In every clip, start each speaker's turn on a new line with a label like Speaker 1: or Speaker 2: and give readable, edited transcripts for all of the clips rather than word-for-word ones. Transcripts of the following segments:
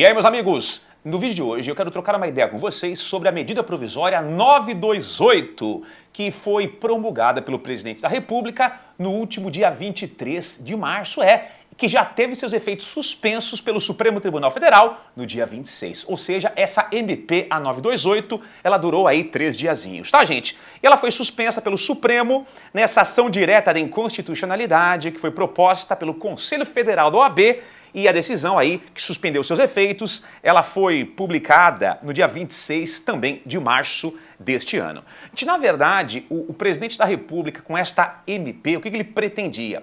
Speaker 1: E aí, meus amigos, no vídeo de hoje eu quero trocar uma ideia com vocês sobre a medida provisória 928, que foi promulgada pelo presidente da República no último dia 23 de março, que já teve seus efeitos suspensos pelo Supremo Tribunal Federal no dia 26. Ou seja, essa MP, a 928, ela durou aí 3 diazinhos, tá, gente? E ela foi suspensa pelo Supremo nessa ação direta de inconstitucionalidade que foi proposta pelo Conselho Federal da OAB. E a decisão aí, que suspendeu seus efeitos, ela foi publicada no dia 26 também de março deste ano. Na verdade, o presidente da República, com esta MP, o que ele pretendia?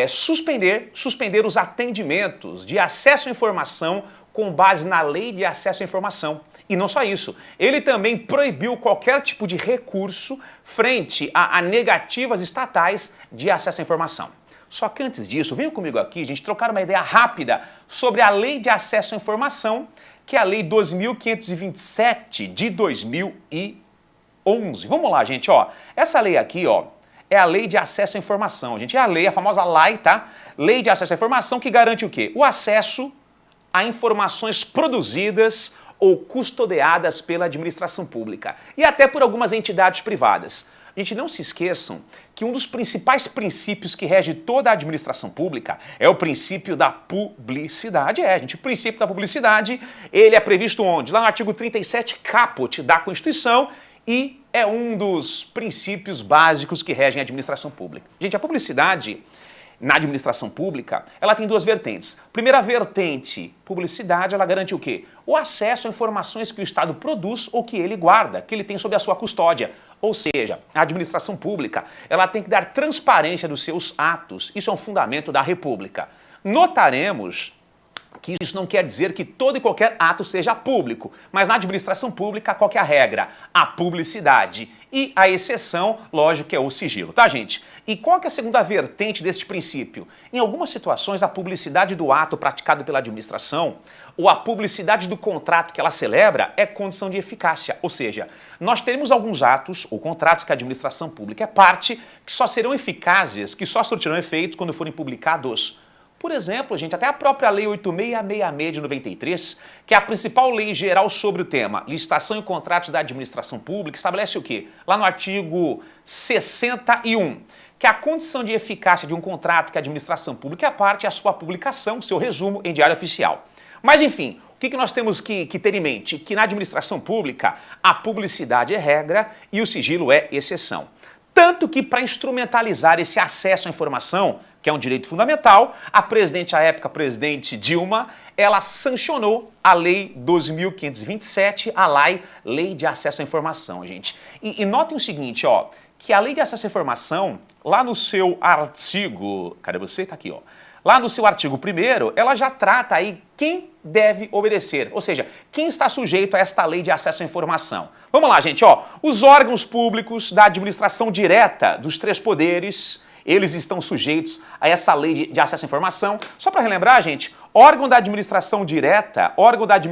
Speaker 1: Suspender os atendimentos de acesso à informação com base na Lei de Acesso à Informação. E não só isso, ele também proibiu qualquer tipo de recurso frente a negativas estatais de acesso à informação. Só que antes disso, venham comigo aqui, gente, trocar uma ideia rápida sobre a Lei de Acesso à Informação, que é a Lei 2.527 de 2011. Vamos lá, gente, ó. Essa lei aqui, ó, é a Lei de Acesso à Informação, gente. É a lei, a famosa LAI, tá? Lei de Acesso à Informação, que garante o quê? O acesso a informações produzidas ou custodiadas pela administração pública e até por algumas entidades privadas. Gente, não se esqueçam que um dos principais princípios que rege toda a administração pública é o princípio da publicidade. Gente, o princípio da publicidade, ele é previsto onde? Lá no artigo 37 caput da Constituição e é um dos princípios básicos que regem a administração pública. Gente, a publicidade na administração pública, ela tem duas vertentes. Primeira vertente, publicidade, ela garante o quê? O acesso a informações que o Estado produz ou que ele guarda, que ele tem sob a sua custódia. Ou seja, a administração pública, ela tem que dar transparência dos seus atos. Isso é um fundamento da República. Notaremos que isso não quer dizer que todo e qualquer ato seja público, mas na administração pública, qual que é a regra? A publicidade. E a exceção, lógico, que é o sigilo, tá, gente? E qual que é a segunda vertente deste princípio? Em algumas situações, a publicidade do ato praticado pela administração ou a publicidade do contrato que ela celebra é condição de eficácia. Ou seja, nós teremos alguns atos ou contratos que a administração pública é parte que só serão eficazes, que só surtirão efeitos quando forem publicados. Por exemplo, gente, até a própria Lei 8666 de 93, que é a principal lei geral sobre o tema, licitação e contratos da administração pública, estabelece o quê? Lá no artigo 61, que a condição de eficácia de um contrato que a administração pública é parte é a sua publicação, seu resumo em diário oficial. Mas, enfim, o que nós temos que ter em mente? Que na administração pública, a publicidade é regra e o sigilo é exceção. Tanto que, para instrumentalizar esse acesso à informação, que é um direito fundamental, a presidente, à época, a presidente Dilma, ela sancionou a Lei 2.527, a LAI, Lei de Acesso à Informação, gente. E notem o seguinte, ó, que a Lei de Acesso à Informação, lá no seu artigo... Cadê você? Tá aqui, ó. Lá no seu artigo 1º, ela já trata aí quem deve obedecer, ou seja, quem está sujeito a esta lei de acesso à informação. Vamos lá, gente, ó. Os órgãos públicos da administração direta dos 3 poderes, eles estão sujeitos a essa lei de acesso à informação. Só para relembrar, gente, órgão da administração direta,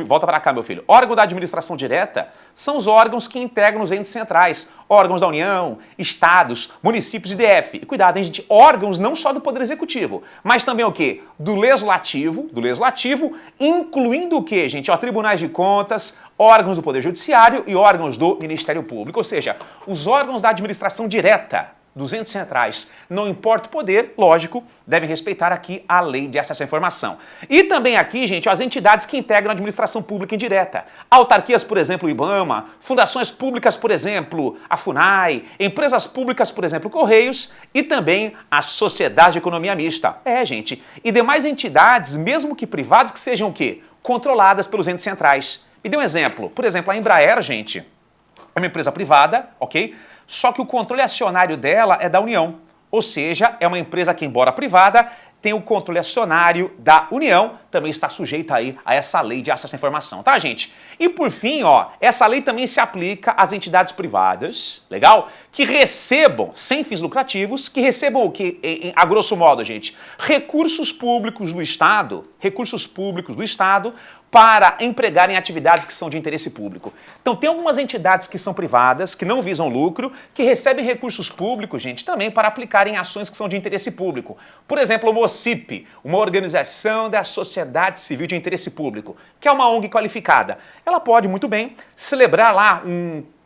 Speaker 1: volta para cá, meu filho. Órgão da administração direta são os órgãos que integram os entes centrais, órgãos da União, estados, municípios e DF. E cuidado, hein, gente, órgãos não só do Poder Executivo, mas também o quê? Do Legislativo, incluindo o quê, gente? Ó, tribunais de contas, órgãos do Poder Judiciário e órgãos do Ministério Público. Ou seja, os órgãos da administração direta dos entes centrais, não importa o poder, lógico, devem respeitar aqui a Lei de Acesso à Informação. E também aqui, gente, as entidades que integram a administração pública indireta. Autarquias, por exemplo, o IBAMA, fundações públicas, por exemplo, a FUNAI, empresas públicas, por exemplo, Correios e também a Sociedade de Economia Mista. Gente, e demais entidades, mesmo que privadas, que sejam o quê? Controladas pelos entes centrais. Me dê um exemplo. Por exemplo, a Embraer, gente, é uma empresa privada, ok? Só que o controle acionário dela é da União, ou seja, é uma empresa que, embora privada, tem o controle acionário da União, também está sujeita aí a essa lei de acesso à informação, tá, gente? E por fim, ó, essa lei também se aplica às entidades privadas, legal? Que recebam, sem fins lucrativos, que recebam o que, a grosso modo, gente? Recursos públicos do Estado para empregar em atividades que são de interesse público. Então tem algumas entidades que são privadas, que não visam lucro, que recebem recursos públicos, gente, também para aplicar em ações que são de interesse público. Por exemplo, o MOCIP, uma organização da sociedade civil de interesse público, que é uma ONG qualificada. Ela pode muito bem celebrar lá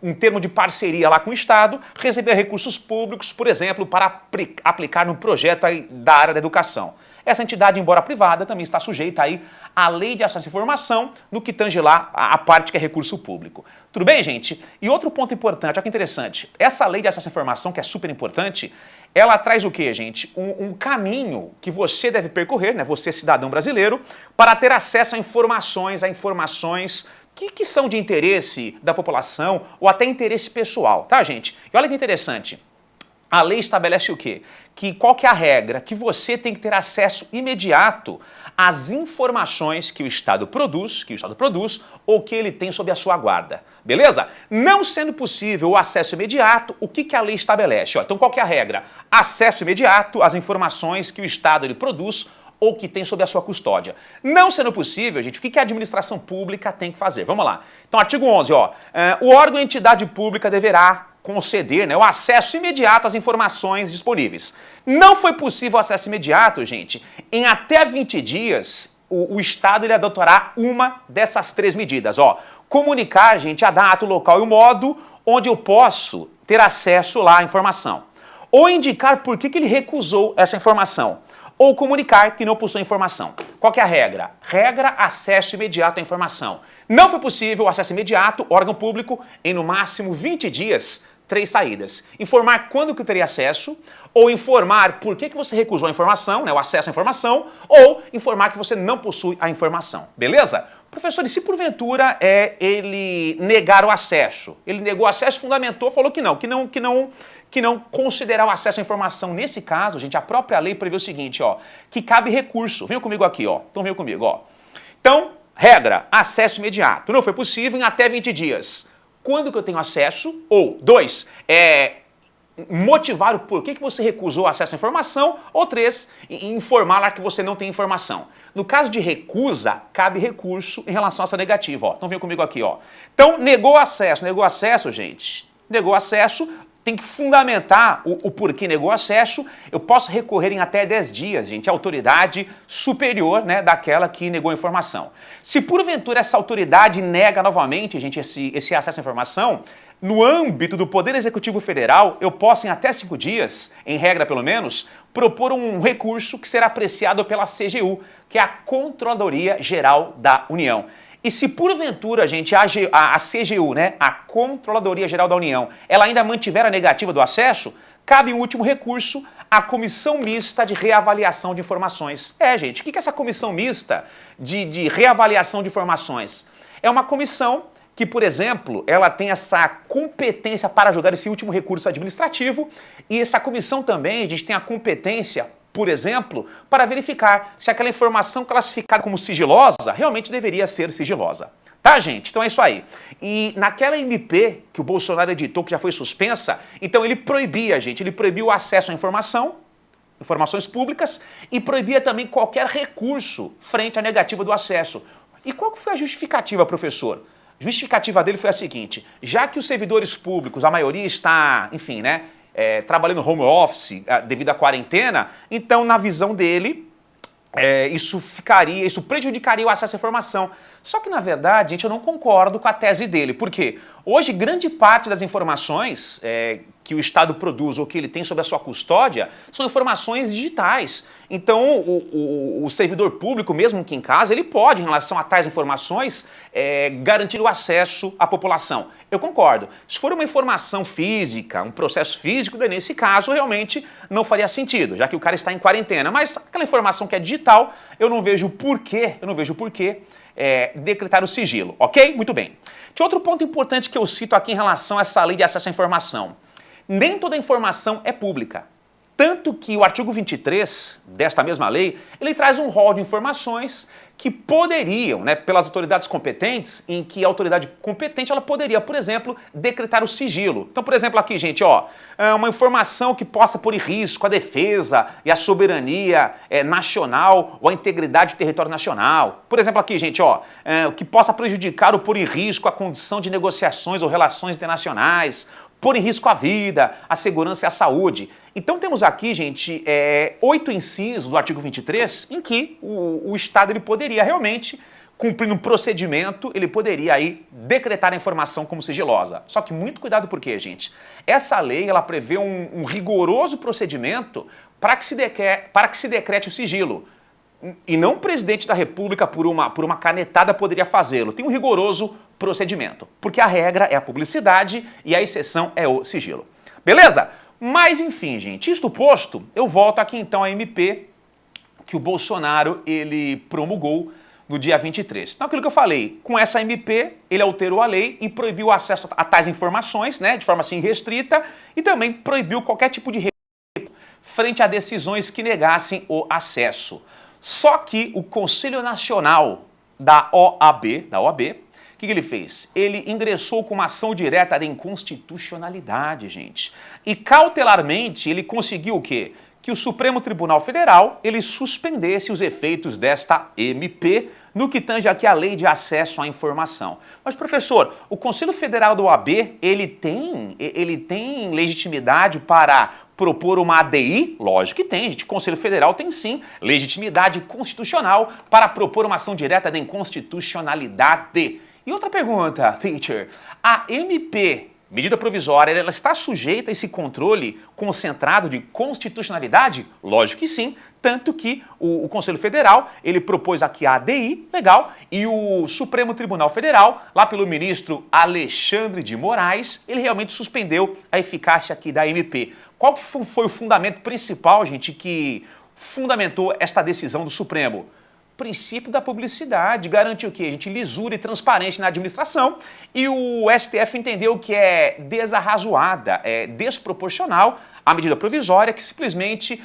Speaker 1: um termo de parceria lá com o Estado, receber recursos públicos, por exemplo, para aplicar no projeto aí da área da educação. Essa entidade, embora privada, também está sujeita aí à Lei de Acesso à Informação, no que tange lá a parte que é recurso público. Tudo bem, gente? E outro ponto importante, olha que interessante, essa Lei de Acesso à Informação, que é super importante, ela traz o quê, gente? Um caminho que você deve percorrer, né, você cidadão brasileiro, para ter acesso a informações que são de interesse da população ou até interesse pessoal, tá, gente? E olha que interessante. A lei estabelece o quê? Qual que é a regra? Que você tem que ter acesso imediato às informações que o Estado produz, ou que ele tem sob a sua guarda. Beleza? Não sendo possível o acesso imediato, o que a lei estabelece? Então qual que é a regra? Acesso imediato às informações que o Estado ele produz ou que tem sob a sua custódia. Não sendo possível, gente, o que a administração pública tem que fazer? Vamos lá. Então, artigo 11, o órgão ou entidade pública deverá conceder, né, o acesso imediato às informações disponíveis. Não foi possível o acesso imediato, gente, em até 20 dias, o Estado ele adotará uma dessas 3 medidas. Comunicar, gente, a data, o local e o modo onde eu posso ter acesso lá à informação. Ou indicar por que ele recusou essa informação. Ou comunicar que não possui informação. Qual que é a regra? Regra, acesso imediato à informação. Não foi possível o acesso imediato, órgão público, em no máximo 20 dias, 3 saídas. Informar quando que teria acesso, ou informar por que você recusou a informação, né, o acesso à informação, ou informar que você não possui a informação. Beleza? Professor, e se porventura ele negar o acesso? Ele negou o acesso, fundamentou, falou que não considerar o acesso à informação. Nesse caso, gente, a própria lei prevê o seguinte, que cabe recurso. Venham comigo aqui, Então venham comigo, Então, regra, acesso imediato. Não foi possível em até 20 dias. Quando que eu tenho acesso? Ou, 2, motivar o porquê que você recusou o acesso à informação, ou 3, informar lá que você não tem informação. No caso de recusa, cabe recurso em relação a essa negativa, Então vem comigo aqui, Então, negou acesso, gente. Negou acesso, tem que fundamentar o porquê negou acesso. Eu posso recorrer em até 10 dias, gente, à autoridade superior, né, daquela que negou a informação. Se porventura essa autoridade nega novamente, gente, esse acesso à informação, no âmbito do Poder Executivo Federal, eu posso, em até 5 dias, em regra pelo menos, propor um recurso que será apreciado pela CGU, que é a Controladoria Geral da União. E se porventura, gente, a CGU, né, a Controladoria Geral da União, ela ainda mantiver a negativa do acesso, cabe um último recurso, a Comissão Mista de Reavaliação de Informações. Gente, o que é essa Comissão Mista de Reavaliação de Informações? É uma comissão que, por exemplo, ela tem essa competência para julgar esse último recurso administrativo, e essa comissão também, a gente tem a competência, por exemplo, para verificar se aquela informação classificada como sigilosa realmente deveria ser sigilosa. Tá, gente? Então é isso aí. E naquela MP que o Bolsonaro editou, que já foi suspensa, então ele proibia, gente, ele proibiu o acesso à informações públicas, e proibia também qualquer recurso frente à negativa do acesso. E qual que foi a justificativa, professor? A justificativa dele foi a seguinte: já que os servidores públicos, a maioria está, enfim, né, trabalhando home office devido à quarentena, então, na visão dele, isso prejudicaria o acesso à informação. Só que, na verdade, gente, eu não concordo com a tese dele. Por quê? Hoje, grande parte das informações que o Estado produz ou que ele tem sob a sua custódia são informações digitais. Então, o servidor público, mesmo que em casa, ele pode, em relação a tais informações, garantir o acesso à população. Eu concordo. Se for uma informação física, um processo físico, nesse caso, realmente não faria sentido, já que o cara está em quarentena. Mas aquela informação que é digital, eu não vejo porquê decretar o sigilo, ok? Muito bem. Tinha outro ponto importante que eu cito aqui em relação a essa lei de acesso à informação. Nem toda informação é pública. Tanto que o artigo 23 desta mesma lei, ele traz um rol de informações que poderiam, né, pelas autoridades competentes, em que a autoridade competente ela poderia, por exemplo, decretar o sigilo. Então, por exemplo, aqui, gente, ó, uma informação que possa pôr em risco a defesa e a soberania nacional ou a integridade do território nacional. Por exemplo, aqui, gente, ó, que possa prejudicar ou pôr em risco a condição de negociações ou relações internacionais, pôr em risco a vida, a segurança e a saúde. Então temos aqui, gente, 8 incisos do artigo 23 em que o Estado ele poderia realmente, cumprindo um procedimento, ele poderia aí decretar a informação como sigilosa. Só que muito cuidado por quê, gente? Essa lei ela prevê um rigoroso procedimento para que se decrete o sigilo. E não o presidente da República, por uma canetada, poderia fazê-lo. Tem um rigoroso procedimento, porque a regra é a publicidade e a exceção é o sigilo. Beleza? Mas, enfim, gente, isto posto, eu volto aqui então à MP que o Bolsonaro ele promulgou no dia 23. Então, aquilo que eu falei, com essa MP, ele alterou a lei e proibiu o acesso a tais informações, né, de forma assim restrita, e também proibiu qualquer tipo de frente a decisões que negassem o acesso. Só que o Conselho Nacional da OAB, o que ele fez? Ele ingressou com uma ação direta de inconstitucionalidade, gente. E cautelarmente ele conseguiu o quê? Que o Supremo Tribunal Federal ele suspendesse os efeitos desta MP no que tange aqui a Lei de Acesso à Informação. Mas, professor, o Conselho Federal da OAB, ele tem legitimidade para propor uma ADI? Lógico que tem, gente. O Conselho Federal tem sim legitimidade constitucional para propor uma ação direta de inconstitucionalidade. E outra pergunta, teacher. A MP, medida provisória, ela está sujeita a esse controle concentrado de constitucionalidade? Lógico que sim. Tanto que o Conselho Federal, ele propôs aqui a ADI, legal, e o Supremo Tribunal Federal, lá pelo ministro Alexandre de Moraes, ele realmente suspendeu a eficácia aqui da MP. Qual que foi o fundamento principal, gente, que fundamentou esta decisão do Supremo? Princípio da publicidade, garante o quê? Gente, lisura e transparência na administração, e o STF entendeu que é desarrazoada, é desproporcional a medida provisória que simplesmente,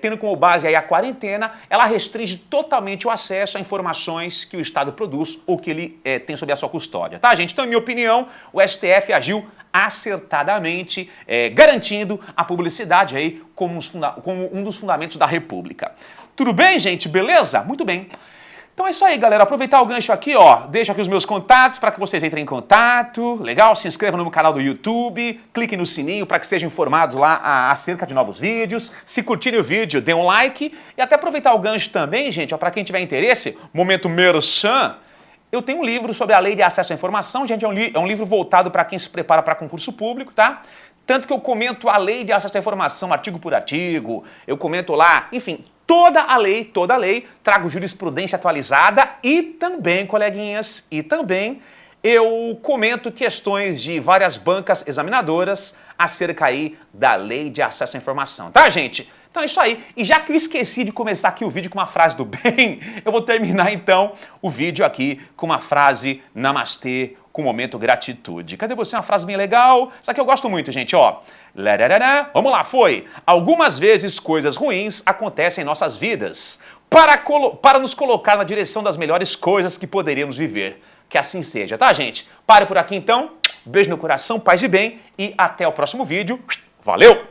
Speaker 1: tendo como base aí a quarentena, ela restringe totalmente o acesso a informações que o Estado produz ou que ele tem sob a sua custódia, tá, gente? Então, em minha opinião, o STF agiu acertadamente, garantindo a publicidade aí como um dos fundamentos da República. Tudo bem, gente? Beleza? Muito bem. Então é isso aí, galera. Aproveitar o gancho aqui, ó. Deixo aqui os meus contatos para que vocês entrem em contato. Legal? Se inscrevam no meu canal do YouTube. Cliquem no sininho para que sejam informados lá acerca de novos vídeos. Se curtirem o vídeo, dê um like. E até aproveitar o gancho também, gente, para quem tiver interesse, momento merchan. Eu tenho um livro sobre a Lei de Acesso à Informação. Gente, é um livro voltado para quem se prepara para concurso público, tá? Tanto que eu comento a Lei de Acesso à Informação artigo por artigo. Eu comento lá, enfim, toda a lei, trago jurisprudência atualizada e também, coleguinhas, eu comento questões de várias bancas examinadoras acerca aí da Lei de Acesso à Informação, tá, gente? Então é isso aí. E já que eu esqueci de começar aqui o vídeo com uma frase do bem, eu vou terminar então o vídeo aqui com uma frase namastê, com o momento gratitude. Cadê você? Uma frase bem legal. Essa aqui eu gosto muito, gente, ó. Vamos lá, foi. Algumas vezes coisas ruins acontecem em nossas vidas para nos colocar na direção das melhores coisas que poderíamos viver. Que assim seja, tá, gente? Pare por aqui então. Beijo no coração, paz e bem e até o próximo vídeo. Valeu!